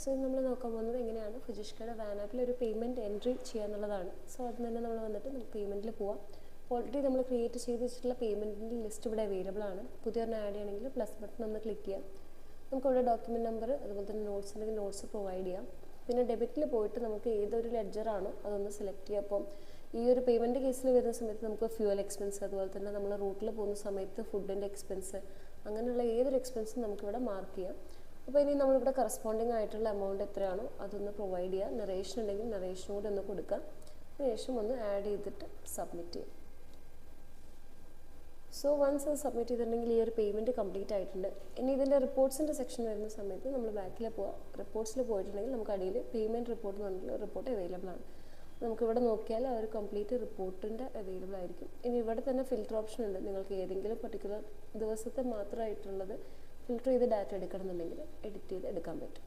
So നമ്മൾ നോക്കാൻ പോകുന്നത് എങ്ങനെയാണ് ഫുജിഷ്കയുടെ വാൻ ആപ്പിൽ ഒരു പേയ്മെൻറ്റ് എൻട്രി ചെയ്യാന്നുള്ളതാണ്. സോ അത് തന്നെ നമ്മൾ വന്നിട്ട് നമുക്ക് പേയ്മെൻറ്റിൽ പോവാം. ഓൾറെഡി നമ്മൾ ക്രിയേറ്റ് ചെയ്ത് വെച്ചിട്ടുള്ള പേയ്മെൻറ്റിൻ്റെ ലിസ്റ്റ് ഇവിടെ അവൈലബിൾ ആണ്. പുതിയൊരെണ്ണം ആഡ് ചെയ്യണമെങ്കിൽ പ്ലസ് ബട്ടൺ ഒന്ന് ക്ലിക്ക് ചെയ്യാം. നമുക്കിവിടെ ഡോക്യുമെൻറ്റ് നമ്പർ അതുപോലെ തന്നെ നോട്ട്സ് ഉണ്ടെങ്കിൽ നോട്ട്സ് പ്രൊവൈഡ് ചെയ്യാം. പിന്നെ ഡെബിറ്റിൽ പോയിട്ട് നമുക്ക് ഏതൊരു ലെഡ്ജറാണോ അതൊന്ന് സെലക്ട് ചെയ്യുക. അപ്പം ഈ ഒരു പേയ്മെൻറ്റ് കേസിൽ വരുന്ന സമയത്ത് നമുക്ക് ഫ്യൂവൽ എക്സ്പെൻസ് അതുപോലെ തന്നെ നമ്മൾ റൂട്ടിൽ പോകുന്ന സമയത്ത് ഫുഡിൻ്റെ എക്സ്പെൻസ് അങ്ങനെയുള്ള ഏതൊരു എക്സ്പെൻസും നമുക്കിവിടെ മാർക്ക് ചെയ്യാം. അപ്പോൾ ഇനി നമ്മളിവിടെ കറസ്പോണ്ടിങ് ആയിട്ടുള്ള എമൗണ്ട് എത്രയാണോ അതൊന്ന് പ്രൊവൈഡ് ചെയ്യുക. നറേഷൻ ഉണ്ടെങ്കിൽ നറേഷനും കൂടി ഒന്ന് കൊടുക്കുക. അതിനുശേഷം ഒന്ന് ആഡ് ചെയ്തിട്ട് സബ്മിറ്റ് ചെയ്യും. സോ വൺസ് അത് സബ്മിറ്റ് ചെയ്തിട്ടുണ്ടെങ്കിൽ ഈ ഒരു പേയ്മെൻറ്റ് കംപ്ലീറ്റ് ആയിട്ടുണ്ട്. ഇനി ഇതിൻ്റെ റിപ്പോർട്ട്സിൻ്റെ സെക്ഷൻ വരുന്ന സമയത്ത് നമ്മൾ ബാക്കിൽ പോവാം. റിപ്പോർട്ട്സിൽ പോയിട്ടുണ്ടെങ്കിൽ നമുക്ക് അടിയിൽ പേയ്മെൻറ്റ് റിപ്പോർട്ട് എന്ന് പറഞ്ഞിട്ടുള്ള റിപ്പോർട്ട് അവൈലബിൾ ആണ്. നമുക്കിവിടെ നോക്കിയാൽ ആ ഒരു കംപ്ലീറ്റ് റിപ്പോർട്ടിൻ്റെ അവൈലബിൾ ആയിരിക്കും. ഇനി ഇവിടെ തന്നെ ഫിൽറ്റർ ഓപ്ഷൻ ഉണ്ട്. നിങ്ങൾക്ക് ഏതെങ്കിലും പർട്ടിക്കുലർ ദിവസത്തെ മാത്രമായിട്ടുള്ളത് ഫിൽറ്റർ ചെയ്ത് ഡാറ്റ എടുക്കണമെന്നുണ്ടെങ്കിൽ എഡിറ്റ് ചെയ്ത് എടുക്കാൻ പറ്റും.